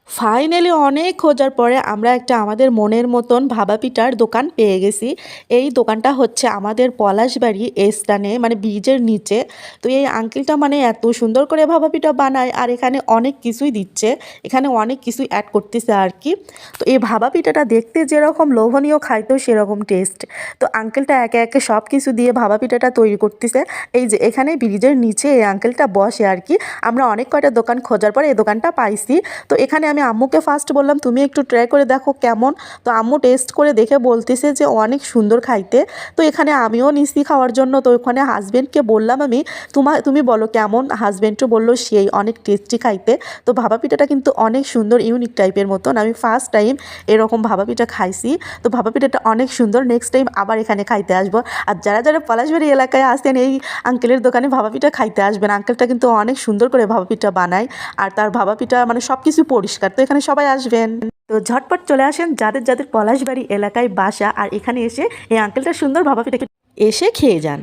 Finally অনেক খোঁজার পরে আমরা একটা আমাদের মনের মতন ভাপা পিঠার দোকান পেয়ে গেছি। এই দোকানটা হচ্ছে আমাদের পলাশবাড়ি স্থানে, মানে ব্রিজের নিচে। তো এই আঙ্কেলটা মানে এত সুন্দর করে ভাপা পিঠা বানায়, আর এখানে অনেক কিছুই দিচ্ছে, এখানে অনেক কিছুই অ্যাড করতেছে আর কি। তো এই ভাপা পিঠাটা দেখতে যেরকম লোভনীয়, খাইতেও সেরকম টেস্ট। তো আঙ্কেলটা একে একে সব কিছু দিয়ে ভাপা পিঠাটা তৈরি করতেছে। এই যে এখানে ব্রিজের নিচে এই আঙ্কেলটা বসে আর কি। আমরা অনেক কয়টা দোকান খোঁজার পরে এই দোকানটা পাইছি। তো এখানে আমি আম্মুকে ফার্স্ট বললাম তুমি একটু ট্রাই করে দেখো কেমন। তো আম্মু টেস্ট করে দেখে বলতেছে যে অনেক সুন্দর খাইতে। তো এখানে আমিও নিছি খাওয়ার জন্য। তো ওখানে হাজব্যান্ডকে বললাম আমি, তুমি বলো কেমন। হাজব্যান্ডও বললো সেই অনেক টেস্টি খাইতে। তো ভাপা পিঠাটা কিন্তু অনেক সুন্দর, ইউনিক টাইপের মতন। আমি ফার্স্ট টাইম এরকম ভাপা পিঠা খাইছি। তো ভাপা পিঠাটা অনেক সুন্দর, নেক্সট টাইম আবার এখানে খাইতে আসবো। আর যারা যারা পলাশবাড়ি এলাকায় আসেন এই আঙ্কেলের দোকানে ভাপা পিঠা খাইতে আসবেন। আঙ্কেলটা কিন্তু অনেক সুন্দর করে ভাপা পিঠা বানায়, আর তার ভাপা পিঠা মানে সব কিছু পরিষ্কার। তো এখানে সবাই আসবেন। তো ঝটপট চলে আসেন যাদের যাদের পলাশবাড়ি এলাকায় বাসা, আর এখানে এসে এই আঙ্কেলটা সুন্দর ভাপা পিঠা এসে খেয়ে যান।